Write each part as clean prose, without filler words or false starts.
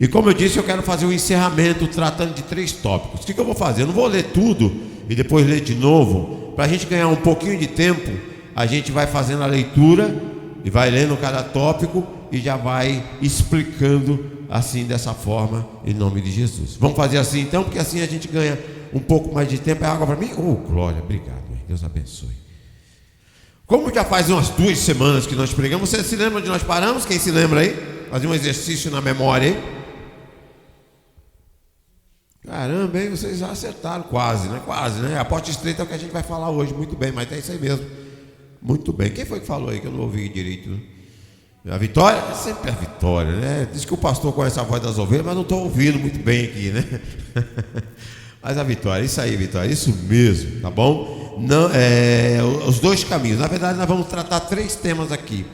E como eu disse, eu quero fazer um encerramento tratando de 3 tópicos. O que eu vou fazer? Eu não vou ler tudo e depois ler de novo. Para a gente ganhar um pouquinho de tempo, a gente vai fazendo a leitura e vai lendo cada tópico e já vai explicando assim, dessa forma, em nome de Jesus. Vamos fazer assim então, porque assim a gente ganha um pouco mais de tempo. É água para mim? Oh, glória, obrigado, Deus abençoe. Como já faz umas 2 semanas que nós pregamos, você se lembra onde nós paramos? Quem se lembra aí? Fazer um exercício na memória aí. Caramba, hein? Vocês já acertaram quase, né? Quase, né? A porta estreita é o que a gente vai falar hoje. Muito bem, mas é isso aí mesmo. Muito bem. Quem foi que falou aí que eu não ouvi direito? A Vitória? É sempre a Vitória, né? Diz que o pastor conhece a voz das ovelhas, mas não estou ouvindo muito bem aqui, né? Mas a Vitória, isso aí, Vitória, isso mesmo, tá bom? Não, os 2 caminhos. Na verdade, nós vamos tratar 3 temas aqui.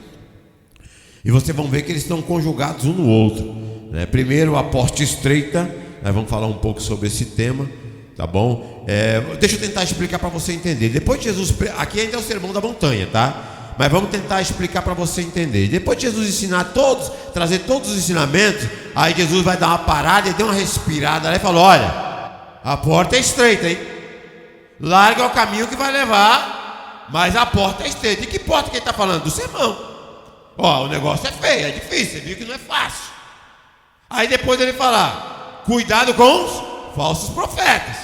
E vocês vão ver que eles estão conjugados um no outro, né? Primeiro, a porta estreita. Nós vamos falar um pouco sobre esse tema, tá bom? Deixa eu tentar explicar para você entender. Depois de Jesus, aqui ainda é o sermão da montanha, tá? Mas vamos tentar explicar para você entender. Depois de Jesus ensinar todos, trazer todos os ensinamentos, aí Jesus vai dar uma parada e deu uma respirada lá e falou: olha, a porta é estreita, hein? Larga o caminho que vai levar, mas a porta é estreita. E que porta que ele está falando? Do sermão. Ó, o negócio é feio, é difícil, você viu que não é fácil. Aí depois ele fala: cuidado com os falsos profetas,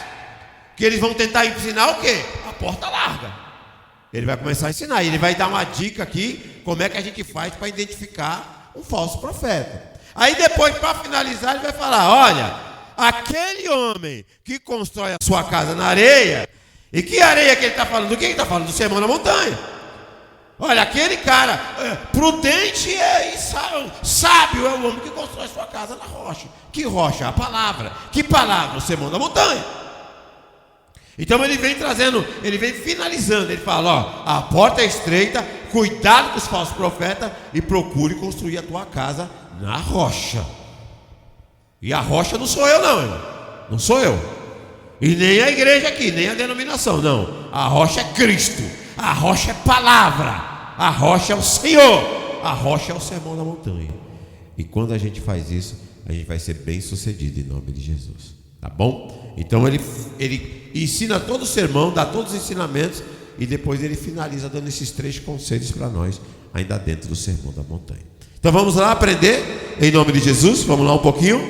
que eles vão tentar ensinar o quê? A porta larga. Ele vai começar a ensinar, ele vai dar uma dica aqui, como é que a gente faz para identificar um falso profeta. Aí depois, para finalizar, ele vai falar: olha, aquele homem que constrói a sua casa na areia, e que areia que ele está falando? Do que ele está falando? Do sermão da montanha. Olha, aquele cara prudente e sábio é o homem que constrói sua casa na rocha. Que rocha? A palavra. Que palavra? O sermão da montanha. Então ele vem trazendo, ele vem finalizando. Ele fala: ó, a porta é estreita, cuidado com os falsos profetas e procure construir a tua casa na rocha. E a rocha não sou eu não, irmão. Não sou eu. E nem a igreja aqui, nem a denominação, não. A rocha é Cristo. A rocha é palavra, a rocha é o Senhor, a rocha é o sermão da montanha. E quando a gente faz isso, a gente vai ser bem sucedido em nome de Jesus, tá bom? Então ele ensina todo o sermão, dá todos os ensinamentos e depois ele finaliza dando esses 3 conselhos para nós, ainda dentro do sermão da montanha. Então vamos lá aprender em nome de Jesus. Vamos lá um pouquinho.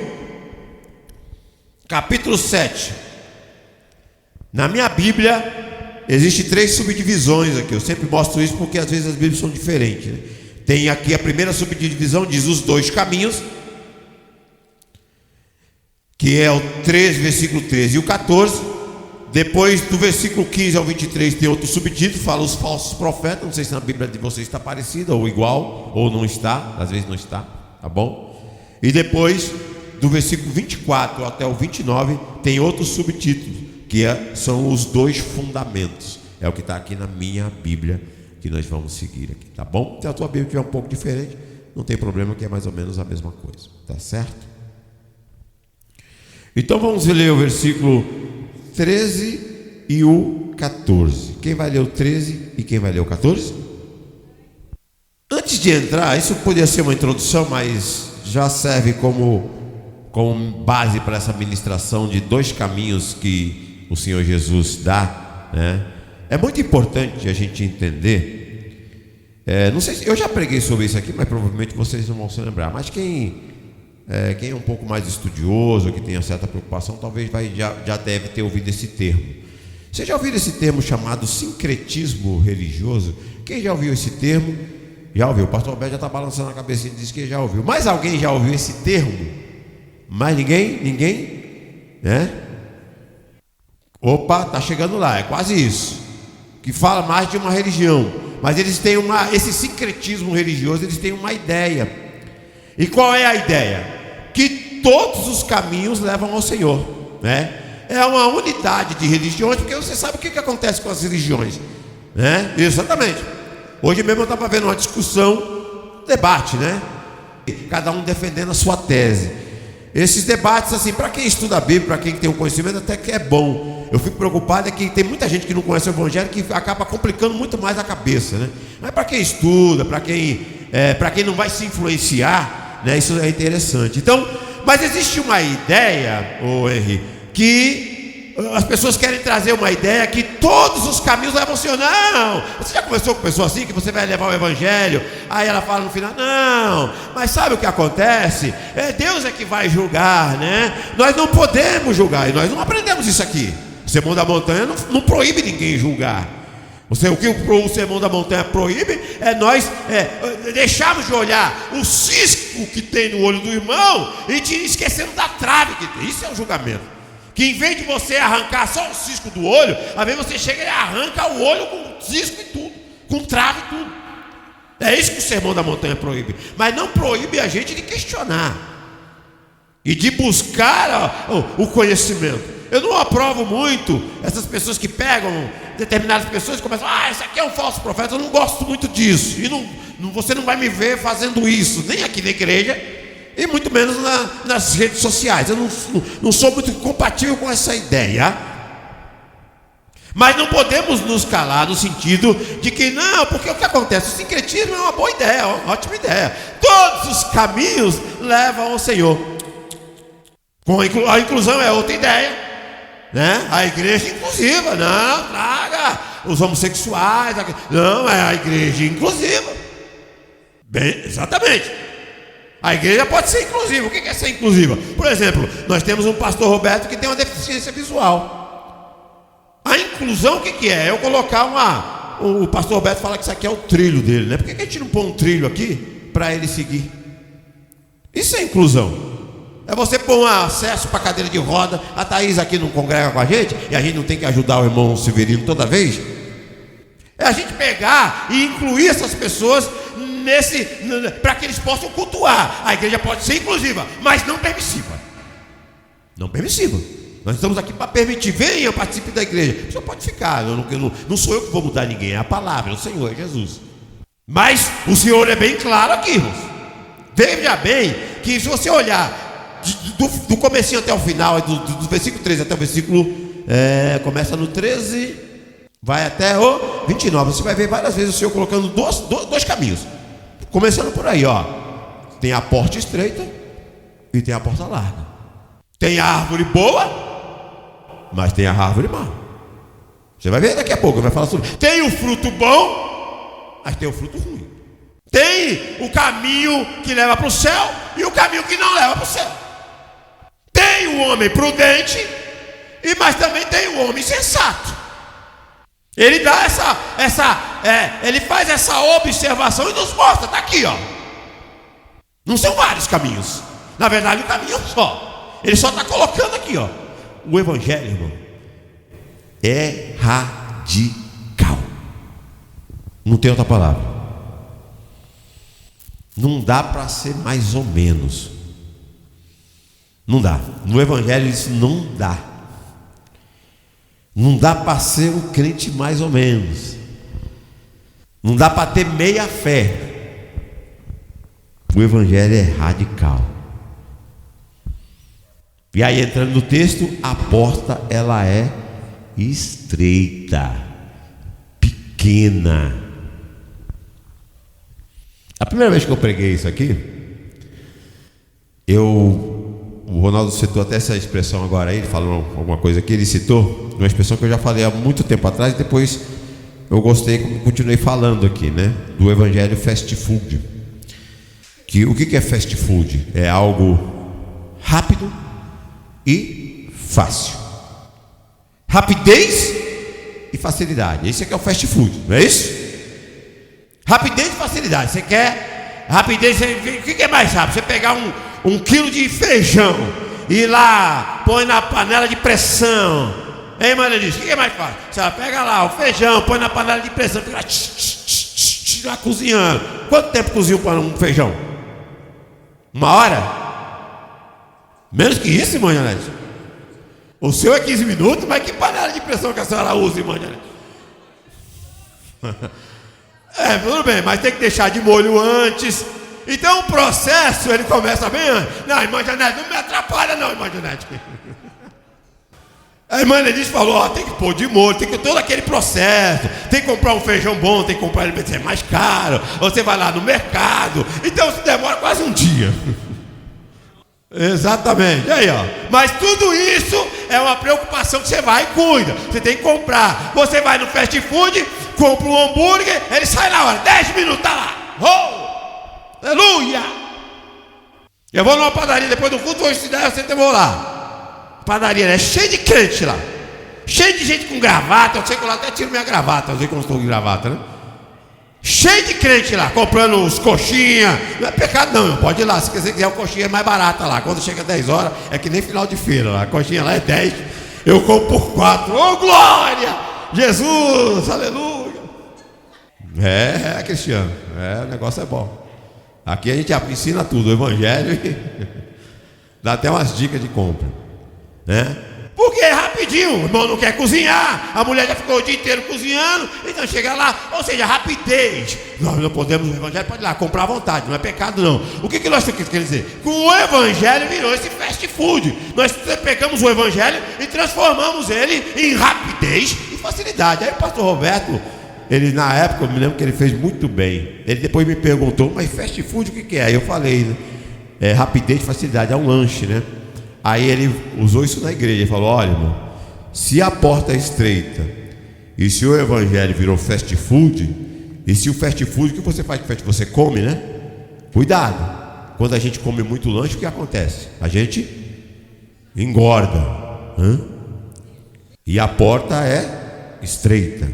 Capítulo 7. Na minha Bíblia existem 3 subdivisões aqui. Eu sempre mostro isso porque às vezes as Bíblias são diferentes, né? Tem aqui a primeira subdivisão, diz os 2 caminhos, que é o 13, versículo 13 e o 14. Depois do versículo 15 ao 23 tem outro subtítulo, fala os falsos profetas. Não sei se na Bíblia de vocês está parecida ou igual, ou não está, às vezes não está, tá bom? E depois do versículo 24 até o 29 tem outro subtítulo, que são os 2 fundamentos. É o que está aqui na minha Bíblia, que nós vamos seguir aqui, tá bom? Se a tua Bíblia estiver um pouco diferente, não tem problema, que é mais ou menos a mesma coisa, tá certo? Então vamos ler o versículo 13 e o 14. Quem vai ler o 13 e quem vai ler o 14? Antes de entrar, isso poderia ser uma introdução, mas já serve como base para essa ministração de 2 caminhos que o Senhor Jesus dá, né? É muito importante a gente entender. Não sei se eu já preguei sobre isso aqui, mas provavelmente vocês não vão se lembrar. Mas quem é um pouco mais estudioso, que tem uma certa preocupação, talvez já deve ter ouvido esse termo. Você já ouviu esse termo chamado sincretismo religioso? Quem já ouviu esse termo? Já ouviu? O pastor Alberto já está balançando a cabeça e diz que já ouviu. Mas alguém já ouviu esse termo? Mais ninguém? Ninguém? Opa, está chegando lá, é quase isso. Que fala mais de uma religião. Mas eles têm esse sincretismo religioso, eles têm uma ideia. E qual é a ideia? Que todos os caminhos levam ao Senhor, né? É uma unidade de religiões, porque você sabe o que acontece com as religiões, né? Exatamente. Hoje mesmo eu estava vendo uma discussão, debate, né? Cada um defendendo a sua tese. Esses debates, assim, para quem estuda a Bíblia, para quem tem um conhecimento, até que é bom. Eu fico preocupado que tem muita gente que não conhece o Evangelho, que acaba complicando muito mais a cabeça, né? Mas para quem estuda, para quem não vai se influenciar, né, isso é interessante. Então, Mas existe uma ideia, Henri, que as pessoas querem trazer uma ideia que todos os caminhos levam ao Senhor. Não, você já conversou com pessoa assim, que você vai levar o evangelho, aí ela fala no final, não, mas sabe o que acontece? Deus é que vai julgar, né? Nós não podemos julgar, e nós não aprendemos isso aqui. O Sermão da Montanha não proíbe ninguém julgar. O que o Sermão da Montanha proíbe é nós deixarmos de olhar o cisco que tem no olho do irmão e te esquecendo da trave que tem. Isso é um julgamento. Que em vez de você arrancar só o cisco do olho, às vezes você chega e arranca o olho com cisco e tudo, com trave e tudo. É isso que o Sermão da Montanha proíbe. Mas não proíbe a gente de questionar e de buscar o conhecimento. Eu não aprovo muito essas pessoas que pegam determinadas pessoas e começam, esse aqui é um falso profeta. Eu não gosto muito disso. E você não vai me ver fazendo isso, nem aqui na igreja, e muito menos nas redes sociais. Eu não sou muito compatível com essa ideia. Mas não podemos nos calar no sentido de que não, porque o que acontece? O sincretismo é uma boa ideia, uma ótima ideia. Todos os caminhos levam ao Senhor. A inclusão é outra ideia. Né? A igreja inclusiva, não, traga os homossexuais, não, é a igreja inclusiva. Bem, exatamente. A igreja pode ser inclusiva. O que é ser inclusiva? Por exemplo, nós temos um pastor Roberto que tem uma deficiência visual. A inclusão o que é? Eu colocar o pastor Roberto fala que isso aqui é o trilho dele, né? Por que a gente não põe um trilho aqui para ele seguir? Isso é inclusão. É você pôr um acesso para a cadeira de roda. A Thaís aqui não congrega com a gente, e a gente não tem que ajudar o irmão Severino toda vez. É a gente pegar e incluir essas pessoas para que eles possam cultuar. A igreja pode ser inclusiva, mas não permissiva. Não permissiva. Nós estamos aqui para permitir. Venha, participe da igreja. Você pode ficar. Não sou eu que vou mudar ninguém, é a palavra, é o Senhor, é Jesus. Mas o Senhor é bem claro aqui, irmãos. Veja bem que se você olhar do comecinho até o final, do versículo 13 até o versículo, começa no 13, vai até o 29. Você vai ver várias vezes o Senhor colocando dois caminhos. Começando por aí, ó. Tem a porta estreita e tem a porta larga. Tem a árvore boa, mas tem a árvore má. Você vai ver daqui a pouco, vai falar sobre. Tem o fruto bom, mas tem o fruto ruim. Tem o caminho que leva para o céu e o caminho que não leva para o céu. Tem o homem prudente, mas também tem o homem sensato. Ele dá ele faz essa observação e nos mostra, está aqui, ó. Não são vários caminhos. Na verdade, o caminho é um só. Ele só está colocando aqui, ó. O evangelho, irmão, é radical. Não tem outra palavra. Não dá para ser mais ou menos. Não dá. No evangelho isso não dá. Não dá para ser um crente mais ou menos. Não dá para ter meia fé. O evangelho é radical. E aí, entrando no texto, a porta ela é estreita, pequena. A primeira vez que eu preguei isso aqui, o Ronaldo citou até essa expressão agora aí, ele falou alguma coisa aqui, ele citou uma expressão que eu já falei há muito tempo atrás, e depois eu gostei, continuei falando aqui, né? Do evangelho fast food. O que é fast food? É algo rápido e fácil. Rapidez e facilidade. Esse aqui é o fast food, não é isso? Rapidez e facilidade. Você quer rapidez? O que é mais rápido? Você pegar um quilo de feijão e lá põe na panela de pressão. Hein, Marelise? O que é mais fácil? Você pega lá o feijão, põe na panela de pressão, fica lá cozinhando. Quanto tempo cozinha um feijão? 1 hora? Menos que isso, irmã Janete. O seu é 15 minutos, mas que panela de pressão que a senhora usa, irmã Janete? Tudo bem, mas tem que deixar de molho antes. Então o processo, ele começa bem antes. Não, irmã Janete, não me atrapalha não, irmã Janete. A irmã Lenise falou, tem que pôr de molho, tem que todo aquele processo. Tem que comprar um feijão bom, tem que comprar ele mais caro. Você vai lá no mercado. Então isso demora quase um dia. Exatamente, aí ó. Mas tudo isso é uma preocupação que você vai e cuida. Você tem que comprar. Você vai no fast food, compra um hambúrguer, ele sai na hora, 10 minutos, tá lá. Oh! Aleluia! Eu vou numa padaria, depois do culto, vou ensinar, eu sempre vou lá. Padaria, né? Cheio de crente lá. Cheio de gente com gravata. Eu sei que eu lá até tiro minha gravata, eu sei que eu não estou com gravata, né? Cheio de crente lá, comprando os coxinha. Não é pecado não, pode ir lá. Se você quiser, o coxinha é mais barata lá. Quando chega 10 horas, é que nem final de feira lá. A coxinha lá é 10, eu compro por 4. Ô glória! Jesus, aleluia! Cristiano, o negócio é bom. Aqui a gente ensina tudo, o evangelho e dá até umas dicas de compra, né? Porque é rapidinho, o irmão não quer cozinhar, a mulher já ficou o dia inteiro cozinhando, então chega lá, ou seja, rapidez. Nós não podemos, o evangelho pode ir lá comprar à vontade, não é pecado não. O que nós queremos dizer? Que o evangelho virou esse fast food. Nós pegamos o evangelho e transformamos ele em rapidez e facilidade. Aí o pastor Roberto, ele na época, eu me lembro que ele fez muito bem. Ele depois me perguntou, mas fast food o que é? Aí eu falei, né? Rapidez e facilidade, é um lanche, né? Aí ele usou isso na igreja, ele falou, olha irmão, se a porta é estreita e se o evangelho virou fast food, e se o fast food, o que você faz com fast food? Você come, né? Cuidado, quando a gente come muito lanche, o que acontece? A gente engorda, e a porta é estreita.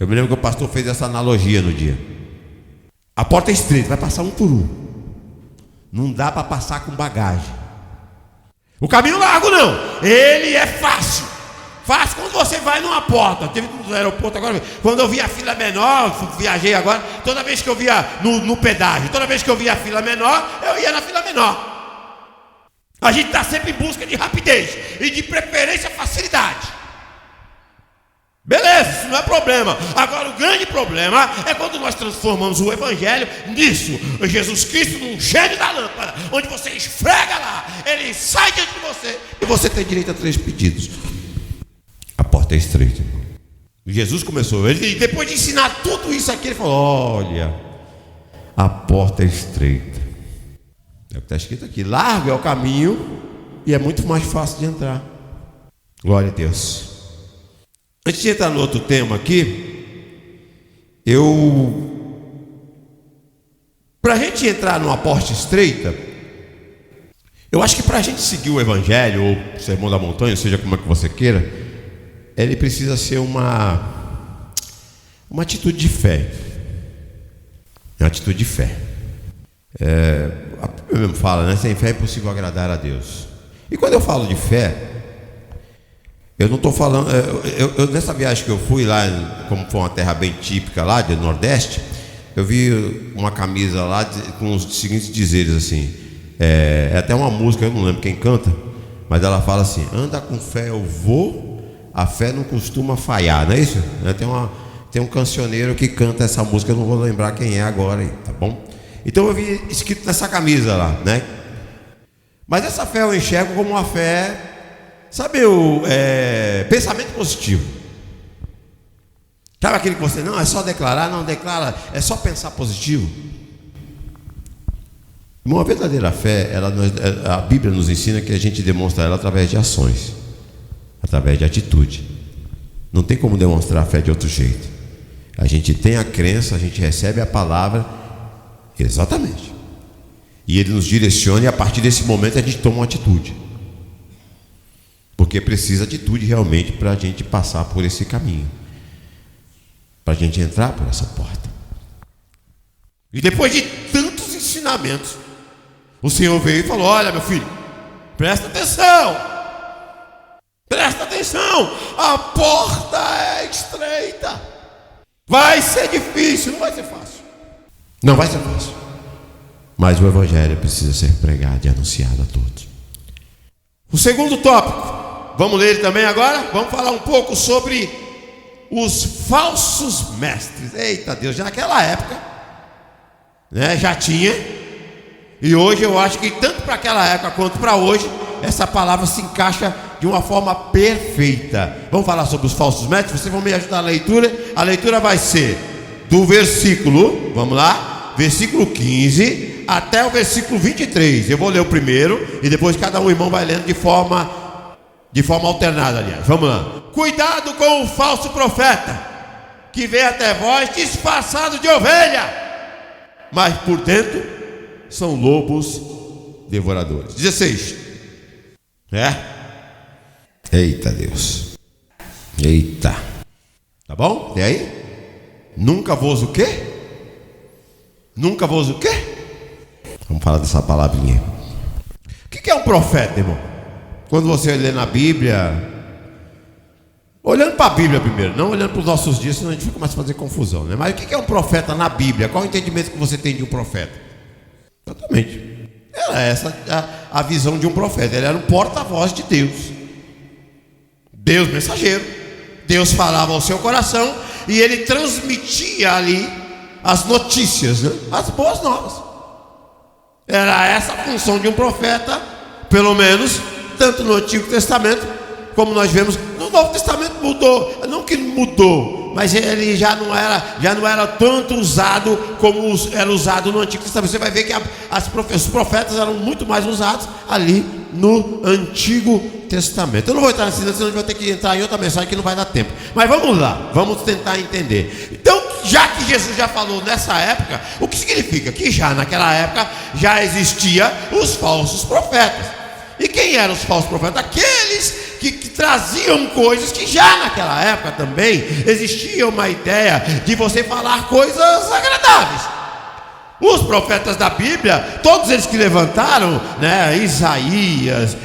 Eu me lembro que o pastor fez essa analogia no dia. A porta é estreita, vai passar um por um, não dá para passar com bagagem. O caminho largo não, ele é fácil. Fácil quando você vai numa porta. Teve no aeroporto agora, quando eu via a fila menor, viajei agora, toda vez que eu via no pedágio, toda vez que eu via a fila menor, eu ia na fila menor. A gente está sempre em busca de rapidez e de preferência facilidade. Beleza, isso não é problema. Agora o grande problema é quando nós transformamos o evangelho nisso. Jesus Cristo num gênio da lâmpada, onde você esfrega lá, ele sai diante de você e você tem direito a 3 pedidos. A porta é estreita. Jesus começou, ele depois de ensinar tudo isso aqui, ele falou, olha, a porta é estreita. É o que está escrito aqui, largo é o caminho e é muito mais fácil de entrar. Glória a Deus. Antes de entrar no outro tema aqui, para a gente entrar numa porta estreita, eu acho que para a gente seguir o evangelho, ou o sermão da montanha, seja como é que você queira, ele precisa ser uma atitude de fé. É uma atitude de fé. A Bíblia mesmo fala, né? Sem fé é impossível agradar a Deus. E quando eu falo de fé, eu não estou falando, nessa viagem que eu fui lá, como foi uma terra bem típica lá do Nordeste, eu vi uma camisa lá com os seguintes dizeres assim, é até uma música, eu não lembro quem canta, mas ela fala assim, anda com fé eu vou, a fé não costuma falhar, não é isso? Tem um cancioneiro que canta essa música, eu não vou lembrar quem é agora, tá bom? Então eu vi escrito nessa camisa lá, né? Mas essa fé eu enxergo como uma fé, sabe, pensamento positivo. Sabe aquele que você, não, é só declarar, não declara, é só pensar positivo. Uma verdadeira fé, a Bíblia nos ensina que a gente demonstra ela através de ações, através de atitude. Não tem como demonstrar a fé de outro jeito. A gente tem a crença, a gente recebe a palavra, exatamente, e Ele nos direciona, e a partir desse momento a gente toma uma atitude, porque precisa de atitude realmente para a gente passar por esse caminho, para a gente entrar por essa porta. E depois de tantos ensinamentos, o Senhor veio e falou, olha meu filho, presta atenção, a porta é estreita, vai ser difícil, não vai ser fácil, não vai ser fácil, mas o evangelho precisa ser pregado e anunciado a todos. O segundo tópico, vamos ler ele também agora, vamos falar um pouco sobre os falsos mestres. Eita Deus, já naquela época, né, já tinha, e hoje eu acho que tanto para aquela época quanto para hoje, essa palavra se encaixa de uma forma perfeita. Vamos falar sobre os falsos mestres, vocês vão me ajudar na leitura. A leitura vai ser do versículo, vamos lá, versículo 15 até o versículo 23. Eu vou ler o primeiro e depois cada um irmão vai lendo de forma alternada, aliás. Vamos lá. Cuidado com o falso profeta, que vem até vós disfarçado de ovelha, mas por dentro são lobos devoradores. 16. Eita Deus. Eita. Tá bom? E aí? Nunca vos o quê? Nunca vos o quê? Vamos falar dessa palavrinha. O que é um profeta, irmão? Quando você lê na Bíblia, olhando para a Bíblia primeiro, não olhando para os nossos dias, senão a gente começa a fazer confusão, né? Mas o que é um profeta na Bíblia? Qual é o entendimento que você tem de um profeta? Exatamente. Era essa a visão de um profeta. Ele era um porta-voz de Deus. Deus mensageiro. Deus falava ao seu coração e ele transmitia ali as notícias, né? As boas novas. Era essa a função de um profeta, pelo menos, tanto no Antigo Testamento, como nós vemos no Novo Testamento. Mudou, não que mudou, mas ele já não era tanto usado como era usado no Antigo Testamento. Você vai ver que os profetas eram muito mais usados ali no Antigo Testamento. Eu não vou entrar nesse, senão a gente vai ter que entrar em outra mensagem que não vai dar tempo. Mas vamos lá, vamos tentar entender. Então, já que Jesus já falou nessa época, o que significa? Que já naquela época já existia os falsos profetas. E quem eram os falsos profetas? Aqueles que traziam coisas que já naquela época também existia uma ideia de você falar coisas agradáveis. Os profetas da Bíblia, todos eles que levantaram, né? Isaías,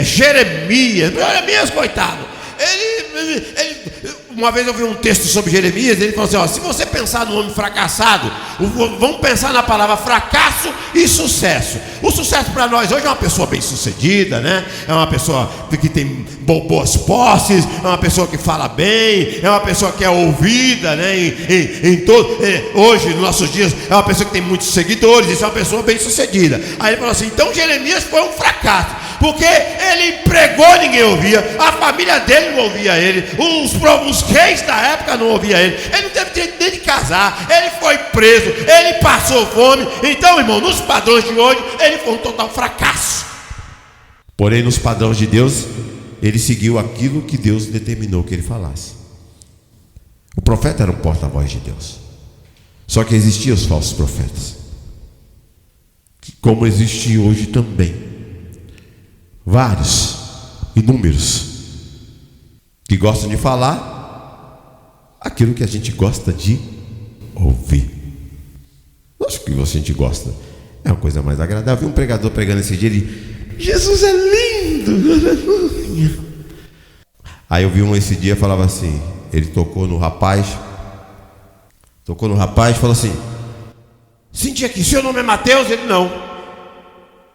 Jeremias, coitado. Uma vez eu vi um texto sobre Jeremias, ele falou assim: se você pensar no homem fracassado, vamos pensar na palavra fracasso e sucesso. O sucesso para nós hoje é uma pessoa bem sucedida, né? É uma pessoa que tem boas posses, é uma pessoa que fala bem, é uma pessoa que é ouvida, né? Hoje, nos nossos dias, é uma pessoa que tem muitos seguidores, isso é uma pessoa bem sucedida. Aí ele falou assim: então Jeremias foi um fracasso, porque ele pregou, ninguém ouvia, a família dele não ouvia ele, os reis da época não ouviam ele não teve direito nem de casar, ele foi preso, ele passou fome. Então, irmão, nos padrões de hoje, ele foi um total fracasso. Porém, nos padrões de Deus, ele seguiu aquilo que Deus determinou que ele falasse. O profeta era um porta-voz de Deus. Só que existiam os falsos profetas, como existem hoje também. Vários, inúmeros, que gostam de falar aquilo que a gente gosta de ouvir. Acho que a gente gosta, é uma coisa mais agradável. Eu vi um pregador pregando esse dia, Jesus é lindo, aleluia. Aí eu vi um esse dia, falava assim, ele tocou no rapaz, falou assim: senti aqui, seu nome é Mateus? Ele: não.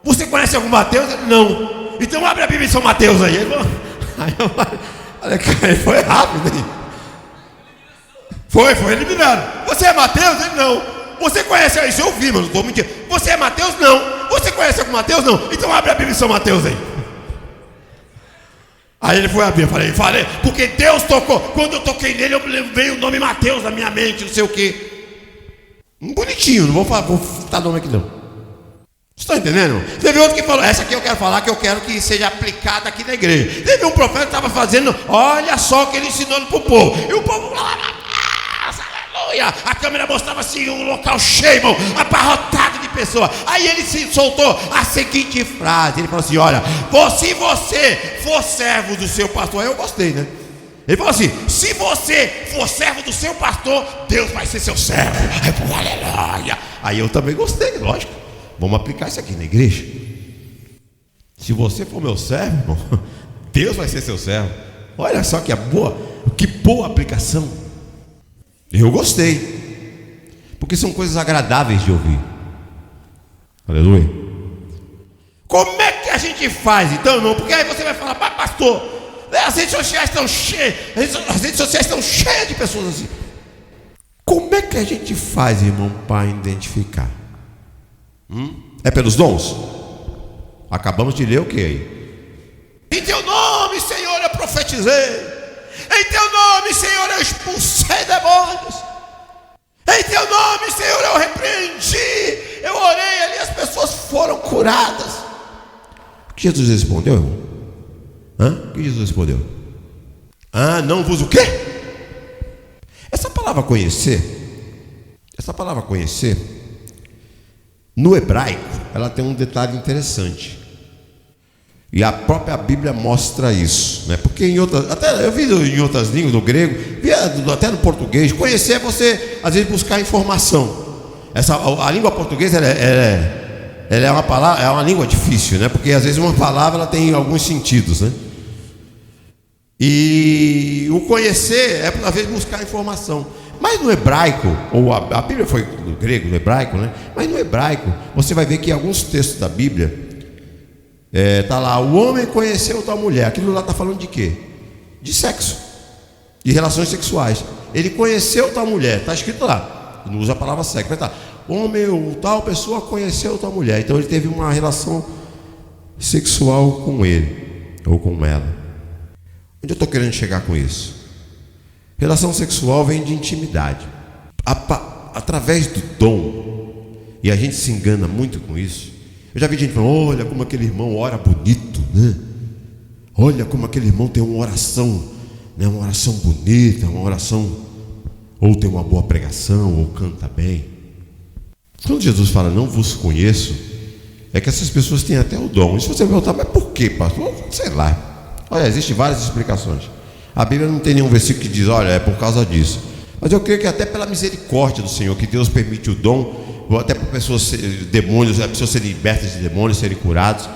Você conhece algum Mateus? Ele: não. Então abre a Bíblia em São Mateus aí. Olha, cara, foi rápido aí. Foi eliminado. Você é Mateus? Ele: não. Você conhece isso? Eu vi, mas não estou mentindo. Você é Mateus? Não. Você conhece algum Mateus? Não. Então abre a Bíblia em São Mateus aí. Aí ele foi abrir, eu falei, porque Deus tocou. Quando eu toquei nele, veio o nome Mateus na minha mente, não sei o quê. Bonitinho, não vou citar nome aqui não. Você está entendendo? Teve outro que falou: essa aqui eu quero falar, que eu quero que seja aplicada aqui na igreja. Teve um profeta que estava fazendo, olha só o que ele ensinou para o povo. E o povo, aleluia, a câmera mostrava assim um local cheio, irmão, abarrotado de pessoas. Aí ele se soltou a seguinte frase: ele falou assim: olha, se você for servo do seu pastor. Aí eu gostei, né? Ele falou assim: se você for servo do seu pastor, Deus vai ser seu servo. Aí eu falei: aleluia. Aí eu também gostei, lógico. Vamos aplicar isso aqui na igreja. Se você for meu servo, irmão, Deus vai ser seu servo. Olha só que boa aplicação. Eu gostei, porque são coisas agradáveis de ouvir. Aleluia. Como é que a gente faz então, irmão? Porque aí você vai falar: pastor, as redes sociais estão cheias de pessoas assim. Como é que a gente faz, irmão, para identificar? É pelos dons? Acabamos de ler o que aí? Em teu nome, Senhor, eu profetizei. Em teu nome, Senhor, eu expulsei demônios. Em teu nome, Senhor, eu repreendi, eu orei ali, as pessoas foram curadas. O que Jesus respondeu, irmão? O que Jesus respondeu? Não vos o quê? Essa palavra conhecer, no hebraico, ela tem um detalhe interessante. E a própria Bíblia mostra isso, né? Porque até eu vi em outras línguas, no grego, até no português, conhecer é você, às vezes, buscar informação. A língua portuguesa, ela é uma palavra, é uma língua difícil, né? Porque às vezes uma palavra ela tem alguns sentidos, né? E o conhecer é, às vezes, buscar informação. Mas no hebraico, ou a Bíblia foi no grego, no hebraico, né? Mas no hebraico, você vai ver que em alguns textos da Bíblia, está lá, o homem conheceu tal mulher. Aquilo lá está falando de quê? De sexo, de relações sexuais. Ele conheceu tal mulher, está escrito lá, não usa a palavra sexo, mas está, homem ou tal pessoa conheceu tal mulher. Então ele teve uma relação sexual com ele, ou com ela. Onde eu estou querendo chegar com isso? Relação sexual vem de intimidade, através do dom. E a gente se engana muito com isso. Eu já vi gente falando, olha como aquele irmão ora bonito, né? Olha como aquele irmão tem uma oração, né? Uma oração bonita, uma oração, ou tem uma boa pregação, ou canta bem. Quando Jesus fala, não vos conheço, é que essas pessoas têm até o dom. E se você perguntar, mas por quê, pastor? Sei lá. Olha, existem várias explicações. A Bíblia não tem nenhum versículo que diz, olha, é por causa disso. Mas eu creio que até pela misericórdia do Senhor, que Deus permite o dom, até para pessoas, demônios, as pessoas serem libertas de demônios, serem curados.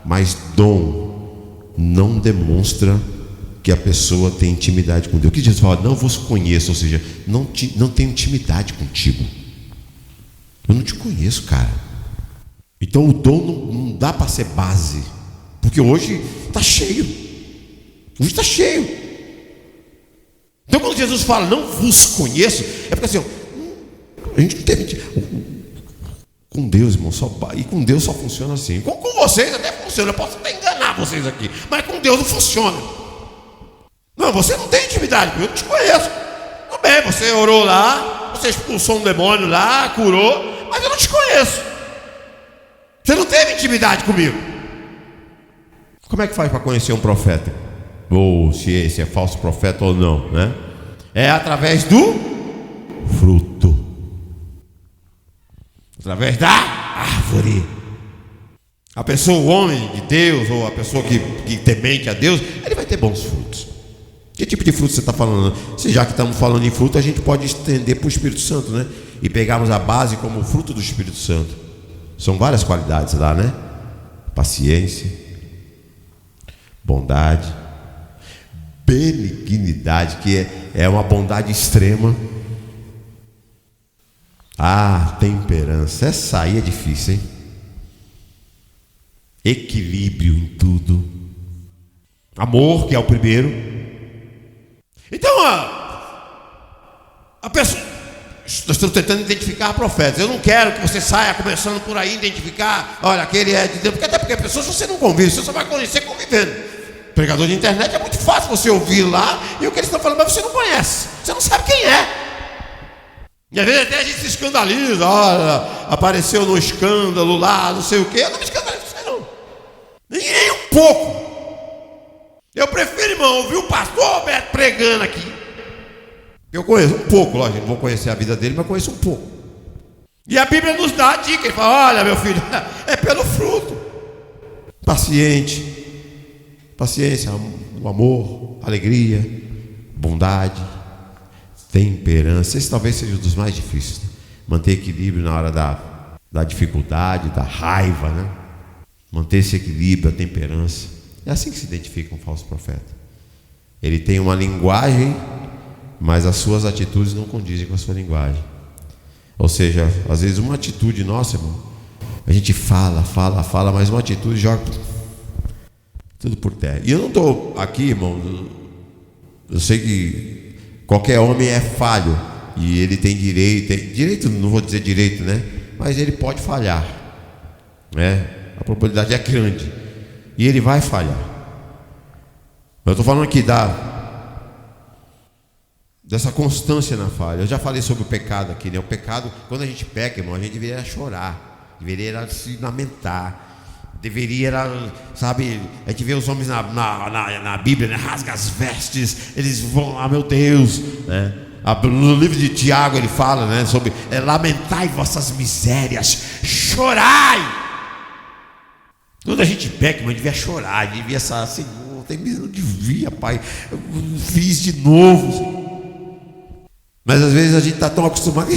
Mas dom não demonstra que a pessoa tem intimidade com Deus. O que Jesus fala? Não vos conheço, ou seja, não tenho intimidade contigo. Eu não te conheço, cara. Então o dom não dá para ser base, porque hoje está cheio. Hoje está cheio. Então quando Jesus fala, não vos conheço, é porque assim, a gente não teve. Com Deus, irmão, e com Deus só funciona assim. Com vocês até funciona, eu posso até enganar vocês aqui, mas com Deus não funciona. Não, você não tem intimidade, eu não te conheço. Tudo bem, você orou lá, você expulsou um demônio lá, curou, mas eu não te conheço. Você não teve intimidade comigo. Como é que faz para conhecer um profeta? Ou se esse é falso profeta ou não, né? É através do fruto, através da árvore. A pessoa, o homem de Deus, ou a pessoa que temente a Deus, ele vai ter bons frutos. Que tipo de fruto você está falando? Se já que estamos falando em fruto, a gente pode estender para o Espírito Santo, né? E pegarmos a base como fruto do Espírito Santo. São várias qualidades lá, né? Paciência, bondade, benignidade, que é uma bondade extrema. Temperança, essa aí é difícil, hein? Equilíbrio em tudo. Amor, que é o primeiro. Então, a pessoa, nós estamos tentando identificar profetas. Eu não quero que você saia começando por aí identificar, olha, aquele é de Deus, até porque pessoas você não convive, você só vai conhecer convivendo. Pregador de internet é muito fácil você ouvir lá e o que eles estão falando, mas você não conhece, você não sabe quem é. E às vezes até a gente se escandaliza, olha, apareceu no escândalo lá, não sei o quê. Eu não me escandalizo com você não, nem um pouco. Eu prefiro, irmão, ouvir o pastor Alberto pregando aqui. Eu conheço um pouco, lógico, não vou conhecer a vida dele, mas conheço um pouco. E a Bíblia nos dá a dica, ele fala, olha meu filho, é pelo fruto. Paciência, o amor, alegria, bondade, temperança. Esse talvez seja um dos mais difíceis, né? Manter equilíbrio na hora da dificuldade, da raiva, né? Manter esse equilíbrio, a temperança. É assim que se identifica um falso profeta. Ele tem uma linguagem, mas as suas atitudes não condizem com a sua linguagem. Ou seja, às vezes uma atitude nossa, irmão, a gente fala, mas uma atitude joga tudo por terra. E eu não estou aqui, irmão, eu sei que qualquer homem é falho, e ele tem direito, não vou dizer direito, né? Mas ele pode falhar, né? A probabilidade é grande, e ele vai falhar. Eu estou falando aqui dessa constância na falha. Eu já falei sobre o pecado aqui, né? O pecado, quando a gente peca, irmão, a gente deveria chorar, deveria se lamentar, deveria, sabe, a gente vê os homens na Bíblia, né? Rasga as vestes, eles vão, meu Deus, né? No livro de Tiago ele fala, né, sobre lamentai vossas misérias, chorai. Quando a gente peca, irmão, a gente devia chorar, devia falar, Senhor, não devia, Pai, eu fiz de novo, Senhor. Mas às vezes a gente está tão acostumado.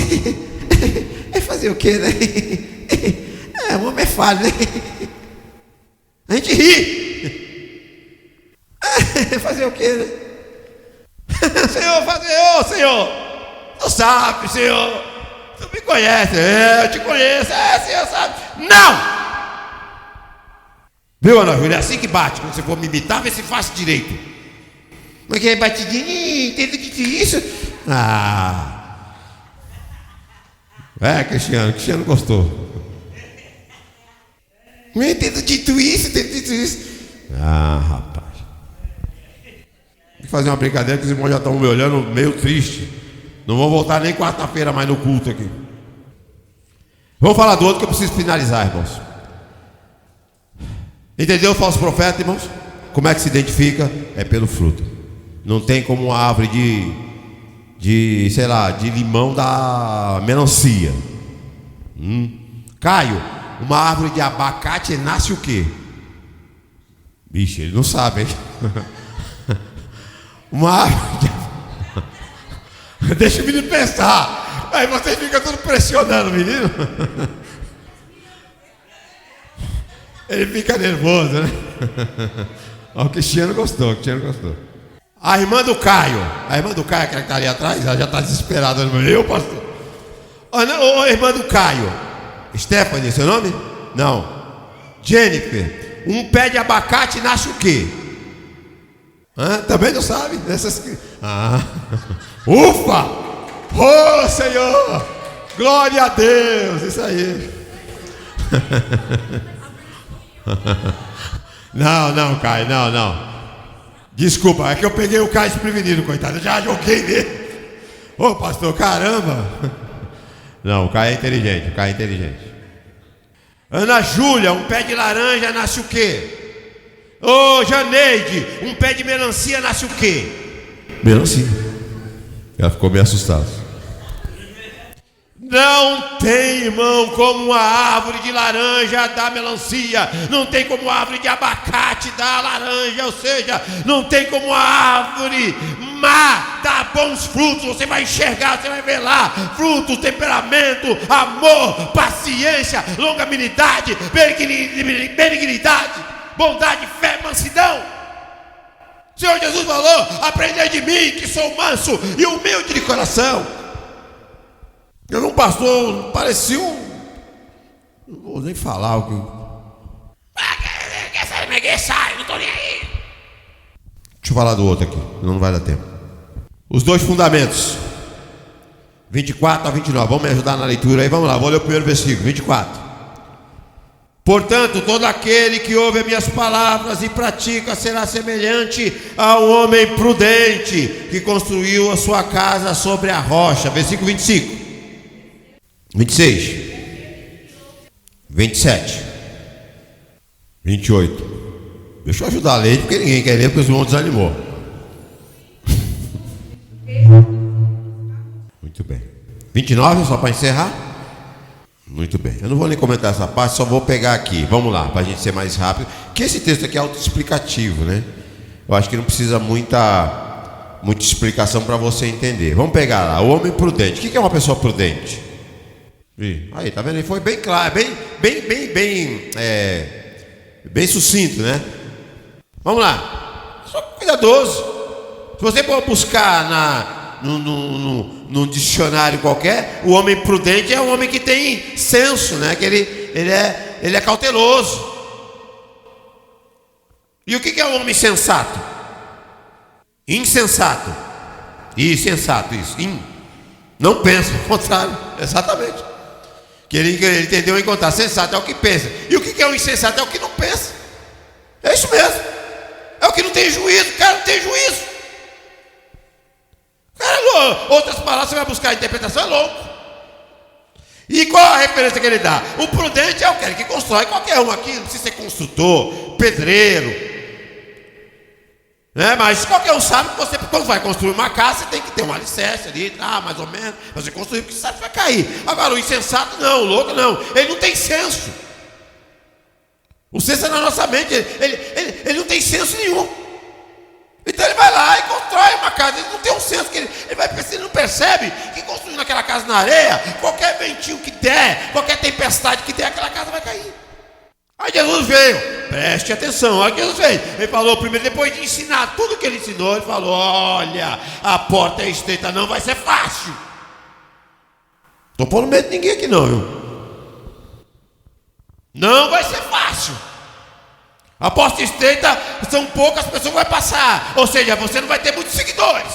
É fazer o quê, né? O homem é falho, né? A gente ri. É fazer o quê, né? Senhor, tu sabe, Senhor, tu me conhece, eu te conheço, Senhor sabe. Não! Viu, Ana Júlia? É assim que bate. Quando você for me imitar, vê se faz direito. Mas que é batidinho, tem que isso. Cristiano gostou. Tendo dito isso. Rapaz. Tem que fazer uma brincadeira que os irmãos já estão me olhando meio triste. Não vão voltar nem quarta-feira mais no culto aqui. Vamos falar do outro que eu preciso finalizar, irmãos. Entendeu o falso profeta, irmãos? Como é que se identifica? É pelo fruto. Não tem como uma árvore de limão da melancia. Caio, uma árvore de abacate nasce o quê? Bicho, ele não sabe, hein? Uma árvore de... Deixa o menino pensar. Aí você fica tudo pressionando o menino. Ele fica nervoso, né? O Cristiano gostou. A irmã do Caio, aquela que está ali atrás, ela já está desesperada. Eu, pastor? Irmã do Caio, Stephanie, seu nome? Não. Jennifer, um pé de abacate nasce o quê? Também não sabe? Ufa! Oh, Senhor! Glória a Deus! Isso aí. Não, Caio, não. Desculpa, é que eu peguei o Caio desprevenido, coitado. Eu já joguei nele. Ô, pastor, caramba. Não, o Caio é inteligente. Ana Júlia, um pé de laranja nasce o quê? Ô, Janeide, um pé de melancia nasce o quê? Melancia. Ela ficou meio assustada. Não tem, irmão, como uma árvore de laranja dá melancia. Não tem como uma árvore de abacate dar laranja. Ou seja, não tem como uma árvore má dar bons frutos. Você vai enxergar, você vai ver lá frutos, temperamento, amor, paciência, longanimidade, benignidade, bondade, fé, mansidão. O Senhor Jesus falou: aprendei de mim, que sou manso e humilde de coração. Eu não pastor, parecia um... Não vou nem falar o que... Sai, não estou nem aí. Deixa eu falar do outro aqui, não vai dar tempo. Os dois fundamentos, 24 a 29, vamos me ajudar na leitura aí, vamos lá, vou ler o primeiro versículo, 24. Portanto, todo aquele que ouve as minhas palavras e pratica será semelhante ao homem prudente que construiu a sua casa sobre a rocha. Versículo 25. 26, 27, 28. Deixa eu ajudar a ler, porque ninguém quer ler, porque os irmãos desanimou. Muito bem. 29, só para encerrar? Muito bem. Eu não vou nem comentar essa parte, só vou pegar aqui. Vamos lá, para a gente ser mais rápido. Que esse texto aqui é autoexplicativo, né? Eu acho que não precisa muita explicação para você entender. Vamos pegar lá, o homem prudente. O que é uma pessoa prudente? Aí, tá vendo? Ele foi bem claro, bem sucinto, né? Vamos lá. Só cuidadoso. Se você for buscar num dicionário qualquer, o homem prudente é um homem que tem senso, né? Que ele é cauteloso. E o que é um homem sensato? Insensato. Insensato, isso. Não pensa, ao contrário. Exatamente. Que ele entendeu encontrar. Sensato é o que pensa. E o que é o insensato? É o que não pensa. É isso mesmo. É o que não tem juízo. O cara não tem juízo. Cara, é louco. Outras palavras, você vai buscar a interpretação, é louco. E qual a referência que ele dá? O prudente é aquele que constrói. Qualquer um aqui, não precisa ser construtor, pedreiro, né? Mas qualquer um sabe que você, quando vai construir uma casa, você tem que ter um alicerce ali, mais ou menos, para você construir, porque você sabe que vai cair. Agora, o insensato não, o louco não, ele não tem senso. O senso é na nossa mente, ele não tem senso nenhum. Então ele vai lá e constrói uma casa, ele não tem um senso, que ele não percebe que construindo aquela casa na areia, qualquer ventinho que der, qualquer tempestade que der, aquela casa vai cair. Aí Jesus veio, preste atenção, olha que Jesus veio. Ele falou primeiro, depois de ensinar tudo que ele ensinou, ele falou: olha, a porta é estreita, não vai ser fácil. Estou pondo medo de ninguém aqui não, viu? Não vai ser fácil. A porta estreita, são poucas pessoas que vão passar, ou seja, você não vai ter muitos seguidores.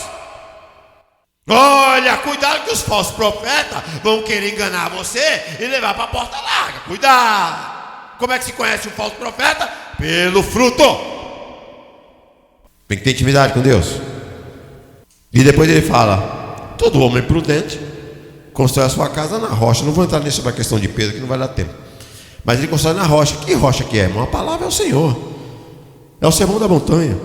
Olha, cuidado que os falsos profetas vão querer enganar você e levar para a porta larga, cuidado. Como é que se conhece um falso profeta? Pelo fruto. Tem que ter intimidade com Deus. E depois ele fala: todo homem prudente constrói a sua casa na rocha. Não vou entrar nisso sobre a questão de Pedro, que não vai dar tempo. Mas ele constrói na rocha. Que rocha que é, irmão? A palavra é o Senhor. É o sermão da montanha,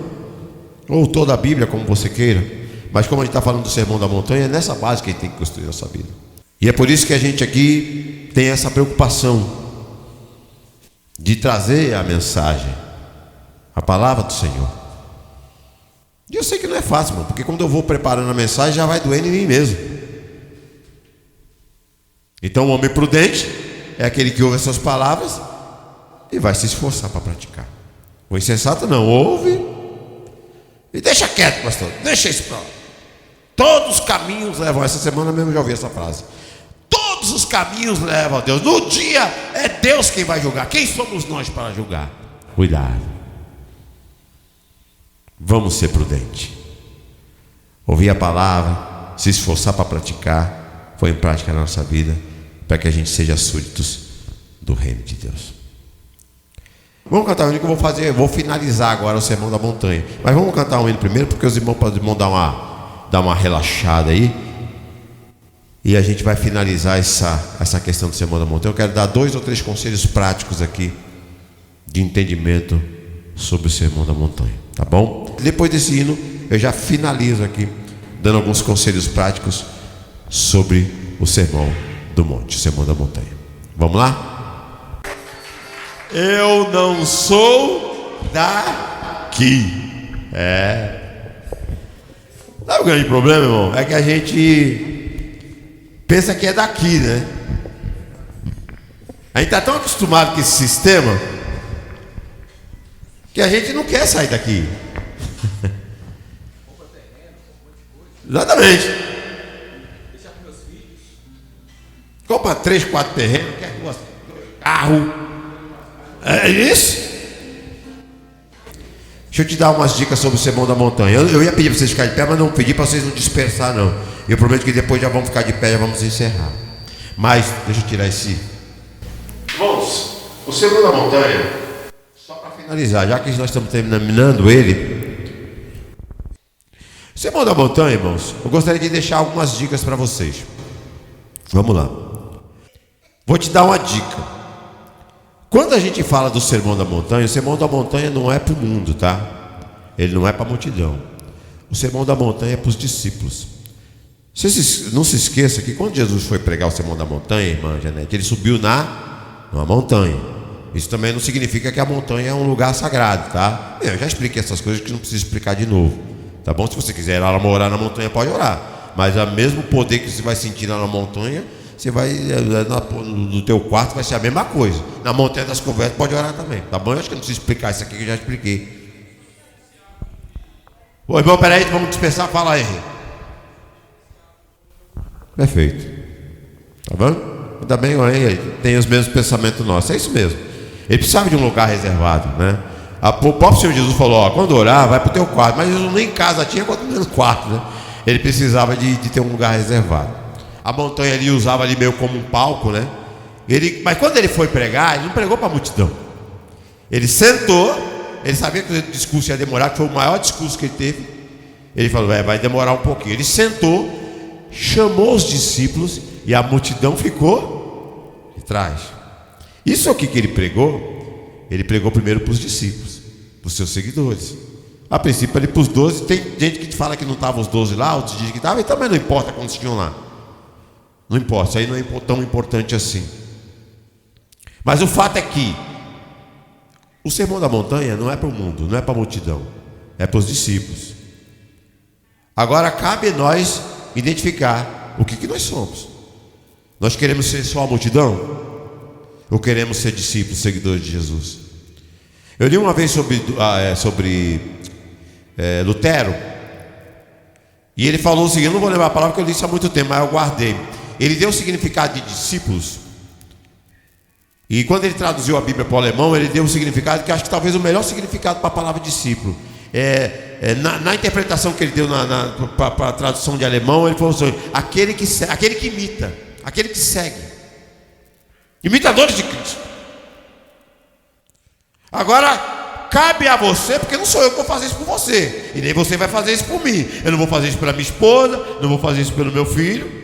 ou toda a Bíblia, como você queira. Mas como a gente está falando do sermão da montanha, é nessa base que a gente tem que construir a nossa vida. E é por isso que a gente aqui tem essa preocupação de trazer a mensagem, a palavra do Senhor. E eu sei que não é fácil, irmão, porque quando eu vou preparando a mensagem, já vai doendo em mim mesmo. Então o homem prudente é aquele que ouve essas palavras e vai se esforçar para praticar. O insensato não ouve e deixa quieto, pastor, deixa isso para lá. Todos os caminhos levam. Essa semana mesmo eu já ouvi essa frase. Todos os caminhos levam a Deus. No dia é Deus quem vai julgar. Quem somos nós para julgar? Cuidado. Vamos ser prudentes. Ouvir a palavra, se esforçar para praticar, pôr em prática na nossa vida, para que a gente seja súditos do reino de Deus. Vamos cantar um hino que eu vou fazer. Vou finalizar agora o sermão da montanha. Mas vamos cantar um hino primeiro, porque os irmãos podem dar uma relaxada aí. E a gente vai finalizar essa questão do sermão da montanha. Eu quero dar 2 ou 3 conselhos práticos aqui de entendimento sobre o sermão da montanha, tá bom? Depois desse hino, eu já finalizo aqui dando alguns conselhos práticos sobre o sermão do monte, o sermão da montanha. Vamos lá? Eu não sou daqui. Sabe o grande problema, irmão? É que a gente pensa que é daqui, né? A gente está tão acostumado com esse sistema que a gente não quer sair daqui. Exatamente. Deixar para meus filhos. Compra 3, 4 terrenos, quer 2 carros. É isso? Deixa eu te dar umas dicas sobre o sermão da montanha. Eu ia pedir para vocês ficarem de pé, mas não pedi para vocês não dispersar, não. Eu prometo que depois já vamos ficar de pé, já vamos encerrar. Mas, deixa eu tirar esse. Irmãos, o sermão da montanha, só para finalizar, já que nós estamos terminando ele. O sermão da montanha, irmãos, eu gostaria de deixar algumas dicas para vocês. Vamos lá. Vou te dar uma dica. Quando a gente fala do sermão da montanha, o sermão da montanha não é para o mundo, tá? Ele não é para a multidão. O sermão da montanha é para os discípulos. Você não se esqueça que quando Jesus foi pregar o sermão da montanha, irmã Janete, ele subiu numa montanha. Isso também não significa que a montanha é um lugar sagrado, tá? Eu já expliquei essas coisas que não preciso explicar de novo, tá bom? Se você quiser ir lá morar na montanha, pode orar. Mas o mesmo poder que você vai sentir lá na montanha, você vai no teu quarto, vai ser a mesma coisa. Na montanha das conversas pode orar também, tá bom? Eu acho que não preciso explicar isso aqui, que eu já expliquei. Ô irmão, peraí, vamos dispensar, fala aí. Perfeito. Tá bom? Ainda bem, tem os mesmos pensamentos nossos. É isso mesmo. Ele precisava de um lugar reservado, né? O próprio Senhor Jesus falou: ó, quando orar, vai para o teu quarto. Mas Jesus nem em casa tinha, quanto menos quarto, né? Ele precisava de ter um lugar reservado. A montanha ali usava ali meio como um palco, né? Mas quando ele foi pregar, ele não pregou para a multidão. Ele sentou, ele sabia que o discurso ia demorar, que foi o maior discurso que ele teve. Ele falou: vai demorar um pouquinho. Ele sentou, chamou os discípulos e a multidão ficou de trás. Isso aqui que ele pregou primeiro para os discípulos, para os seus seguidores. A princípio ali para os 12. Tem gente que fala que não estavam os 12 lá, outros dizem que estavam, e também não importa quantos tinham lá. Não importa, isso aí não é tão importante assim. Mas o fato é que o Sermão da Montanha não é para o mundo, não é para a multidão, é para os discípulos. Agora cabe a nós identificar o que nós somos. Nós queremos ser só a multidão? Ou queremos ser discípulos, seguidores de Jesus? Eu li uma vez sobre Lutero, e ele falou o seguinte, eu não vou lembrar a palavra porque eu li isso há muito tempo, mas eu guardei. Ele deu o significado de discípulos, e quando ele traduziu a Bíblia para o alemão, ele deu um significado que acho que talvez o melhor significado para a palavra discípulo. Na interpretação que ele deu para a tradução de alemão, ele falou assim: aquele que imita, aquele que segue, imitadores de Cristo. Agora cabe a você, porque não sou eu que vou fazer isso por você, e nem você vai fazer isso por mim. Eu não vou fazer isso pela minha esposa, não vou fazer isso pelo meu filho.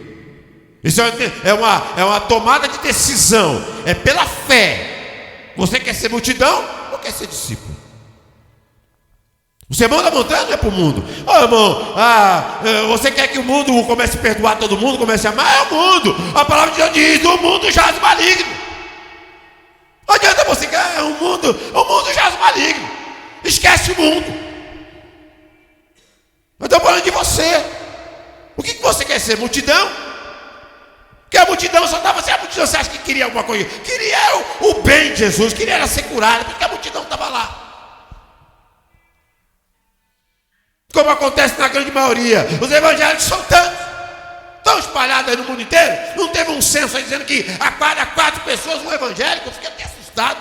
Isso é uma tomada de decisão, é pela fé. Você quer ser multidão ou quer ser discípulo? O Sermão da Montanha não é para o mundo. Irmão, você quer que o mundo comece a perdoar todo mundo, comece a amar? É o mundo. A palavra de Deus diz: o mundo jaz maligno. Não adianta você que o mundo jaz maligno. Esquece o mundo. Eu estou falando de você. O que você quer ser? Multidão? Porque a multidão só estava assim. A multidão, você acha que queria alguma coisa? Queria o bem de Jesus, queria ser curado, porque a multidão estava lá. Como acontece na grande maioria, os evangélicos são tantos, tão espalhados aí no mundo inteiro. Não teve um censo aí dizendo que a cada 4 pessoas um evangélico. Eu fiquei até assustado.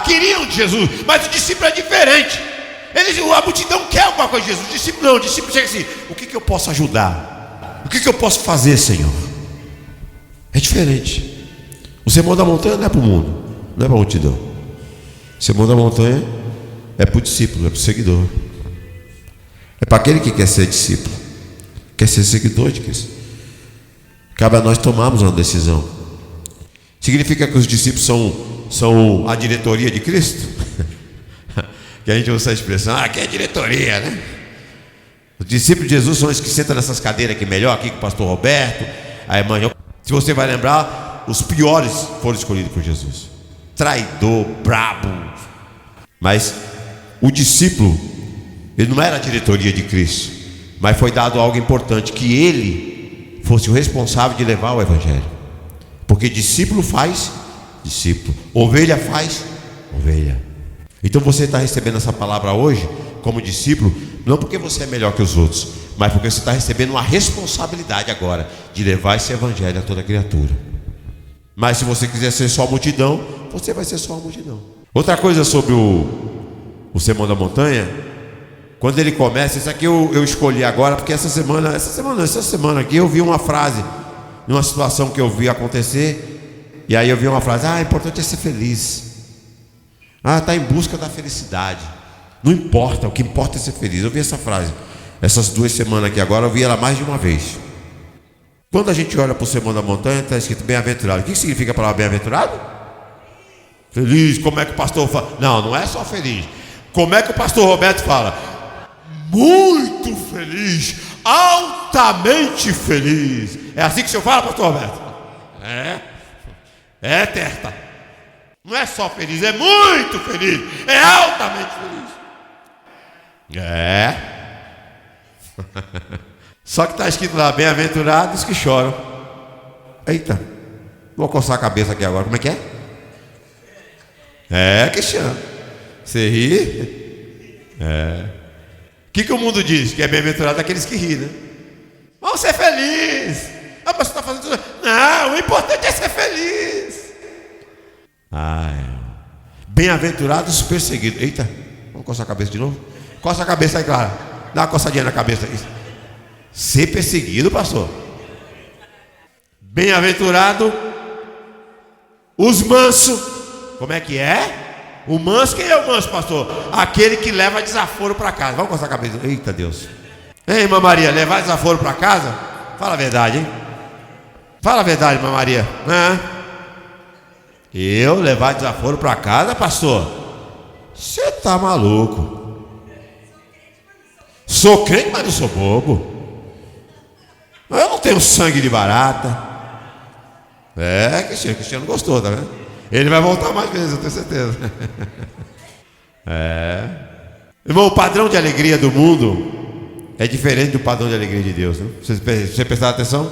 Queriam de Jesus, mas o discípulo é diferente. A multidão quer alguma coisa de Jesus. O discípulo não, o discípulo chega assim: o que eu posso ajudar? O que eu posso fazer, Senhor? É diferente. O Sermão da Montanha não é para o mundo, não é para a multidão. O Sermão da Montanha é para o discípulo, é para o seguidor. É para aquele que quer ser discípulo, quer ser seguidor de Cristo. Cabe a nós tomarmos uma decisão. Significa que os discípulos são a diretoria de Cristo? Que a gente usa essa expressão: aqui é a diretoria, né? Os discípulos de Jesus são os que sentam nessas cadeiras aqui melhor, aqui com o pastor Roberto, a irmã. Se você vai lembrar, os piores foram escolhidos por Jesus. Traidor, brabo. Mas o discípulo, ele não era a diretoria de Cristo, mas foi dado algo importante, que ele fosse o responsável de levar o evangelho. Porque discípulo faz discípulo, ovelha faz ovelha. Então você está recebendo essa palavra hoje como discípulo, não porque você é melhor que os outros, mas porque você está recebendo uma responsabilidade agora de levar esse evangelho a toda criatura. Mas se você quiser ser só multidão, você vai ser só uma multidão. Outra coisa sobre o Sermão da Montanha, quando ele começa, isso aqui eu escolhi agora, porque essa semana aqui eu vi uma frase, numa situação que eu vi acontecer, e aí eu vi uma frase: o importante é ser feliz. Está em busca da felicidade. Não importa, o que importa é ser feliz. Eu vi essa frase essas 2 semanas aqui agora, eu vi ela mais de uma vez. Quando a gente olha para o Sermão da Montanha, está escrito bem-aventurado. O que significa a palavra bem-aventurado? Feliz. Como é que o pastor fala? Não é só feliz. Como é que o pastor Roberto fala? Muito feliz, altamente feliz. É assim que o senhor fala, pastor Roberto? É Terta. Não é só feliz, é muito feliz, é altamente feliz. Só que está escrito lá: bem-aventurados que choram. Eita, vou coçar a cabeça aqui agora. Como é que é? Cristiano, você ri? O que o mundo diz? Que é bem-aventurado aqueles que ri, né? Vamos ser felizes. Mas você está fazendo tudo. Não, o importante é ser feliz. Bem-aventurados os perseguidos. Eita, vamos coçar a cabeça de novo? Coça a cabeça aí, Clara. Dá uma coçadinha na cabeça aí. Ser perseguido, pastor. Bem-aventurado os mansos. Como é que é? O manso, quem é o manso, pastor? Aquele que leva desaforo para casa. Vamos coçar a cabeça. Eita Deus. Ei, irmã Maria, levar desaforo para casa? Fala a verdade, hein? Fala a verdade, irmã Maria. Eu levar desaforo para casa, pastor? Você tá maluco? Sou crente, mas não sou bobo. Eu não tenho sangue de barata. Cristiano gostou, tá vendo? Ele vai voltar mais vezes, eu tenho certeza. Irmão, o padrão de alegria do mundo é diferente do padrão de alegria de Deus, né? Você prestar atenção?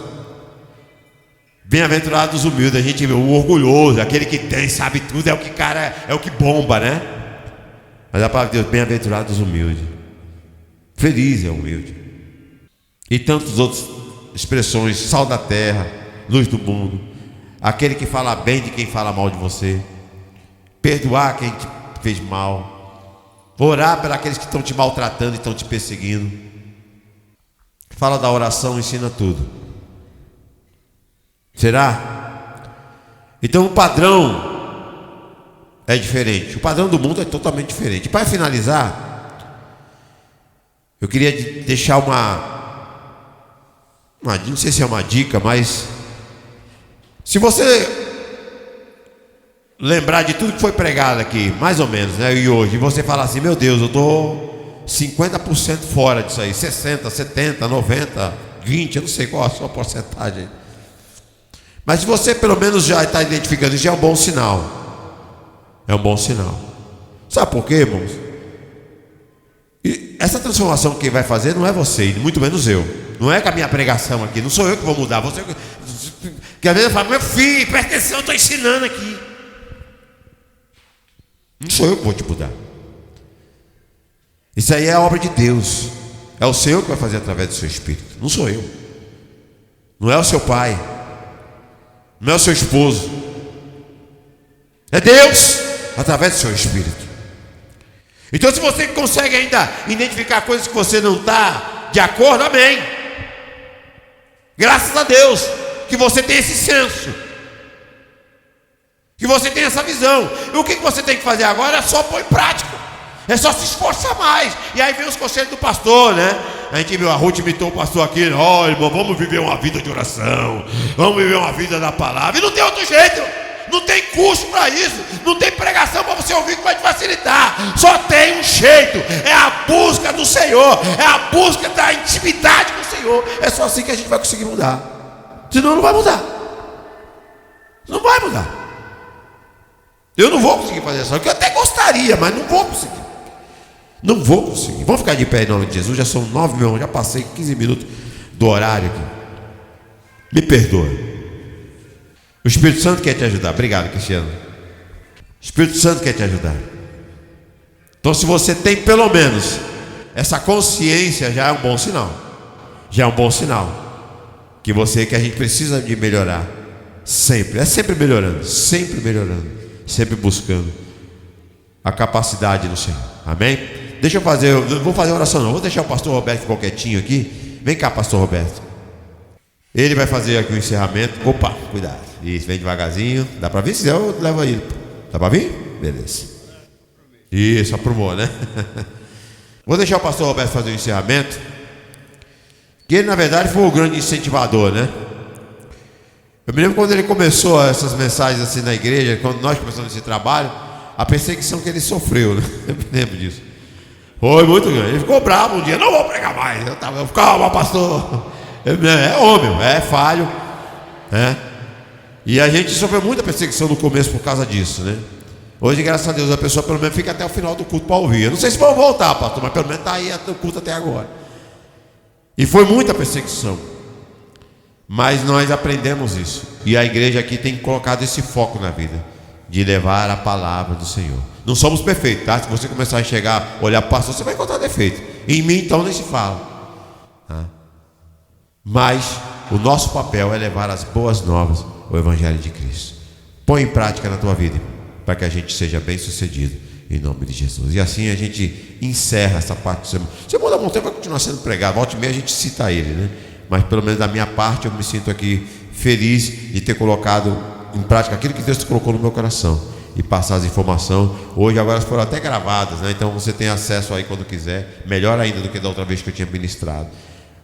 Bem-aventurados os humildes, a gente vê o orgulhoso, aquele que tem, sabe tudo, é o que bomba, né? Mas a palavra de Deus, bem-aventurados os humildes. Feliz é o humilde. E tantas outras expressões, sal da terra, luz do mundo, aquele que fala bem de quem fala mal de você, perdoar quem te fez mal, orar por aqueles que estão te maltratando e estão te perseguindo. Fala da oração, ensina tudo. Será? Então o padrão é diferente. O padrão do mundo é totalmente diferente. Para finalizar, eu queria deixar não sei se é uma dica, mas se você lembrar de tudo que foi pregado aqui, mais ou menos, né? E hoje, e você falar assim, meu Deus, eu estou 50% fora disso aí, 60, 70, 90, 20, eu não sei qual a sua porcentagem. Mas se você pelo menos já está identificando isso, já é um bom sinal. É um bom sinal. Sabe por quê, irmãos? E essa transformação que vai fazer não é você, e muito menos eu. Não é com a minha pregação aqui, não sou eu que vou mudar. Você que às vezes eu falo, meu filho, presta atenção, eu estou ensinando aqui. Não sou eu que vou te mudar. Isso aí é a obra de Deus. É o Senhor que vai fazer através do seu Espírito. Não sou eu. Não é o seu pai. Não é o seu esposo. É Deus através do seu Espírito. Então se você consegue ainda identificar coisas que você não está de acordo, amém. Graças a Deus que você tem esse senso, que você tem essa visão. E o que você tem que fazer agora é só pôr em prática. É só se esforçar mais. E aí vem os conselhos do pastor, né? A gente viu, a Ruth imitou o pastor aqui. Irmão, vamos viver uma vida de oração, vamos viver uma vida da palavra. E não tem outro jeito. Não tem curso para isso. Não tem pregação para você ouvir que vai te facilitar. Só tem um jeito. É a busca do Senhor. É a busca da intimidade com o Senhor. É só assim que a gente vai conseguir mudar. Senão não vai mudar. Não vai mudar. Eu não vou conseguir fazer isso. Eu até gostaria, mas não vou conseguir. Não vou conseguir. Vamos ficar de pé em nome de Jesus. Já são 9, meu irmão. Já passei 15 minutos do horário aqui. Me perdoa. O Espírito Santo quer te ajudar. Obrigado, Cristiano. O Espírito Santo quer te ajudar. Então se você tem pelo menos essa consciência, já é um bom sinal. Já é um bom sinal. Que a gente precisa de melhorar. Sempre. É sempre melhorando. Sempre melhorando. Sempre buscando a capacidade do Senhor. Amém? Deixa eu fazer, eu vou fazer oração não. Vou deixar o pastor Roberto ficou quietinho aqui. Vem cá, pastor Roberto. Ele vai fazer aqui o encerramento. Opa, cuidado. Isso, vem devagarzinho. Dá para vir? Se eu levo ele. Dá para vir? Beleza. Isso, aprumou, né? Vou deixar o pastor Roberto fazer o encerramento. Que ele, na verdade, foi o grande incentivador, né? Eu me lembro quando ele começou essas mensagens assim na igreja, quando nós começamos esse trabalho, a perseguição que ele sofreu, né? Eu me lembro disso. Foi muito grande. Ele ficou bravo um dia, não vou pregar mais. Calma, pastor. É homem, é falho, né? E a gente sofreu muita perseguição no começo por causa disso, né? Hoje, graças a Deus, a pessoa pelo menos fica até o final do culto para ouvir. Eu não sei se vão voltar, pastor, mas pelo menos está aí o culto até agora. E foi muita perseguição. Mas nós aprendemos isso. E a igreja aqui tem colocado esse foco na vida, de levar a palavra do Senhor. Não somos perfeitos, tá? Se você começar a chegar, olhar para o pastor, você vai encontrar defeito. Em mim então nem se fala, tá? Mas o nosso papel é levar as boas novas, o Evangelho de Cristo. Põe em prática na tua vida, para que a gente seja bem sucedido, em nome de Jesus. E assim a gente encerra essa parte do sermão. O sermão da montanha vai continuar sendo pregado, volta e meia a gente cita ele, né? Mas pelo menos da minha parte eu me sinto aqui feliz de ter colocado em prática aquilo que Deus colocou no meu coração. e passar as informações. Hoje, agora foram até gravadas, né? Então você tem acesso aí quando quiser, melhor ainda do que da outra vez que eu tinha ministrado.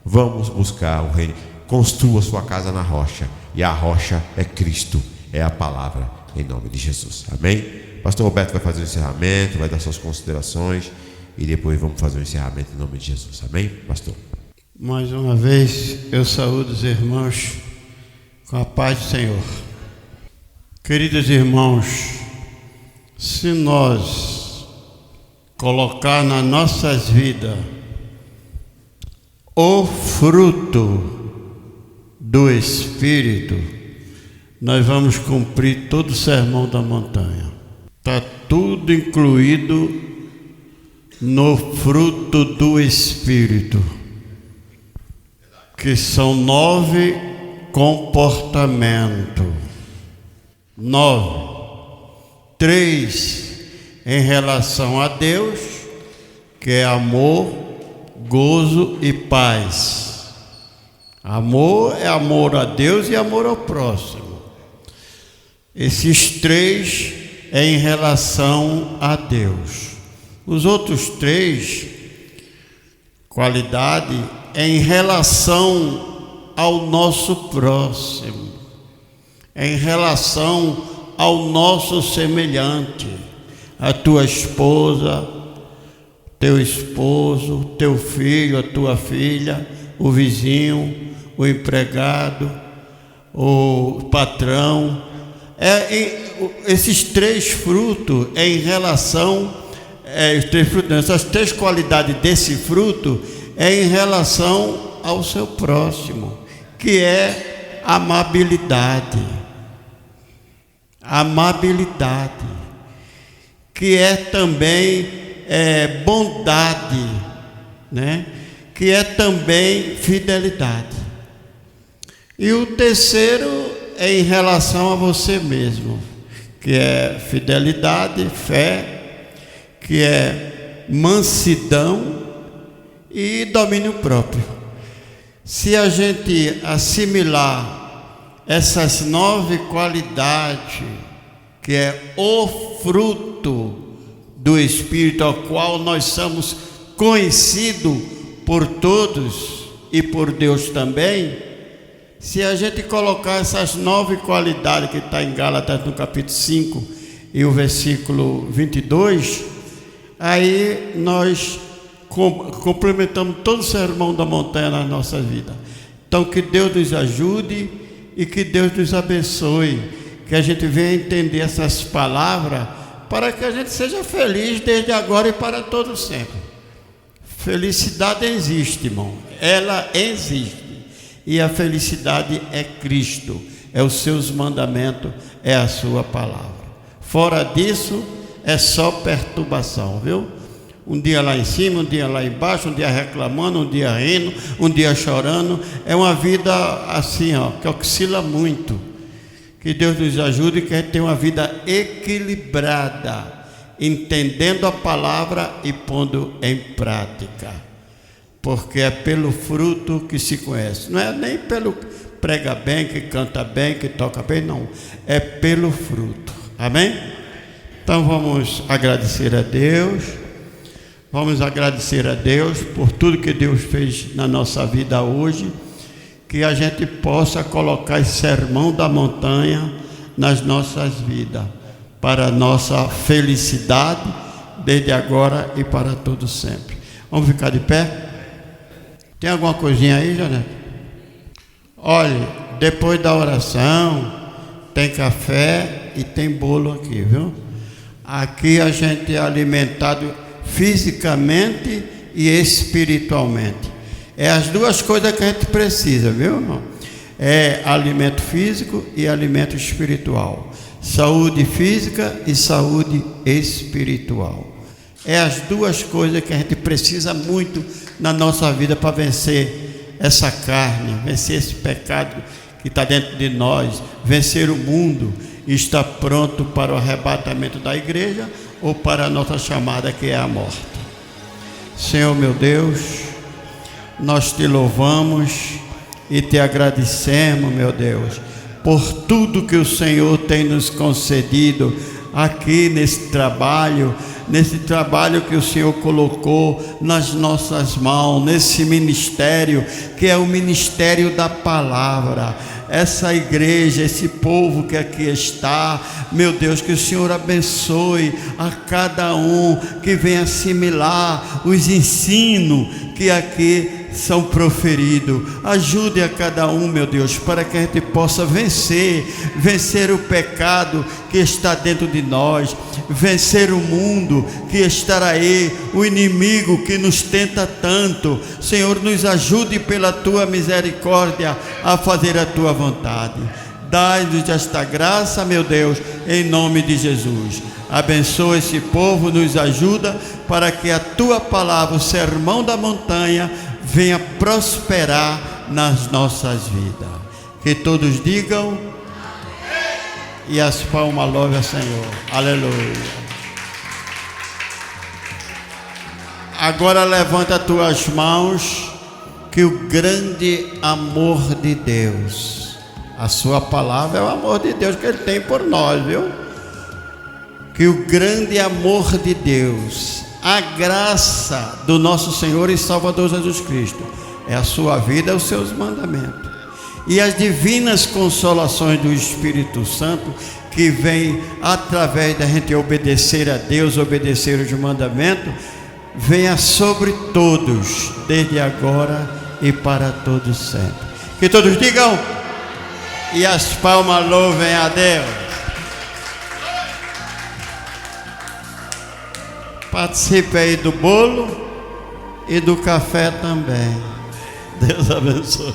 Vamos buscar o reino. Construa sua casa na rocha, e a rocha é Cristo, é a palavra, em nome de Jesus. Amém? Pastor Roberto vai fazer o encerramento, vai dar suas considerações, e depois vamos fazer o encerramento em nome de Jesus. Amém, pastor? Mais uma vez eu saúdo os irmãos com a paz do Senhor. Queridos irmãos, se nós colocar nas nossas vidas o fruto do Espírito, nós vamos cumprir todo o sermão da montanha. Está tudo incluído no fruto do Espírito, que são 9 comportamentos. 9. 3 em relação a Deus, que é amor, gozo e paz. Amor é amor a Deus e amor ao próximo. Esses 3 é em relação a Deus. Os outros 3, qualidade, é em relação ao nosso próximo, é em relação ao nosso semelhante, a tua esposa, teu esposo, teu filho, a tua filha, o vizinho, o empregado, o patrão. Esses 3 frutos é em relação, essas 3 qualidades desse fruto é em relação ao seu próximo, que é amabilidade, que é também bondade, né? Que é também fidelidade. E o terceiro é em relação a você mesmo, que é fidelidade, fé, que é mansidão e domínio próprio. Se a gente assimilar essas 9 qualidades, que é o fruto do Espírito, ao qual nós somos conhecidos por todos e por Deus também, se a gente colocar essas 9 qualidades que está em Gálatas no capítulo 5 e o versículo 22, aí nós complementamos todo o sermão da montanha na nossa vida. Então que Deus nos ajude e que Deus nos abençoe, que a gente venha entender essas palavras para que a gente seja feliz desde agora e para todo sempre. Felicidade existe, irmão, ela existe. E a felicidade é Cristo, é os seus mandamentos, é a sua palavra. Fora disso, é só perturbação, viu? Um dia lá em cima, um dia lá embaixo, um dia reclamando, um dia rindo, um dia chorando. É uma vida assim, que oscila muito. Que Deus nos ajude e que a gente tenha uma vida equilibrada, entendendo a palavra e pondo em prática. Porque é pelo fruto que se conhece. Não é nem pelo prega bem, que canta bem, que toca bem, não. É pelo fruto. Amém? Então vamos agradecer a Deus. Vamos agradecer a Deus por tudo que Deus fez na nossa vida hoje. Que a gente possa colocar esse sermão da montanha nas nossas vidas. Para a nossa felicidade, desde agora e para todo sempre. Vamos ficar de pé? Tem alguma coisinha aí, Janete? Olha, depois da oração, tem café e tem bolo aqui, viu? Aqui a gente é alimentado fisicamente e espiritualmente. É as duas coisas que a gente precisa, viu, irmão? É alimento físico e alimento espiritual. Saúde física e saúde espiritual. É as duas coisas que a gente precisa muito na nossa vida para vencer essa carne, vencer esse pecado que está dentro de nós, vencer o mundo e estar pronto para o arrebatamento da igreja ou para a nossa chamada, que é a morte. Senhor meu Deus, nós te louvamos e te agradecemos, meu Deus, por tudo que o Senhor tem nos concedido aqui nesse trabalho que o Senhor colocou nas nossas mãos, nesse ministério, que é o ministério da palavra. Essa igreja, esse povo que aqui está, meu Deus, que o Senhor abençoe a cada um que venha assimilar os ensinos que aqui são proferidos. Ajude a cada um, meu Deus, para que a gente possa vencer o pecado que está dentro de nós, vencer o mundo que está aí, o inimigo que nos tenta tanto. Senhor, nos ajude pela tua misericórdia a fazer a tua vontade. Dai-nos esta graça, meu Deus, em nome de Jesus. Abençoa esse povo, nos ajuda para que a tua palavra, o sermão da montanha, venha prosperar nas nossas vidas. Que todos digam amém. E as palmas louvem ao Senhor. Aleluia. Agora levanta as tuas mãos, que o grande amor de Deus, a sua palavra é o amor de Deus que Ele tem por nós, viu? Que o grande amor de Deus, a graça do nosso Senhor e Salvador Jesus Cristo, é a sua vida e os seus mandamentos, e as divinas consolações do Espírito Santo, que vem através da gente obedecer a Deus, obedecer os mandamentos, venha sobre todos, desde agora e para todos sempre. Que todos digam, e as palmas louvem a Deus. Participe aí do bolo e do café também. Deus abençoe.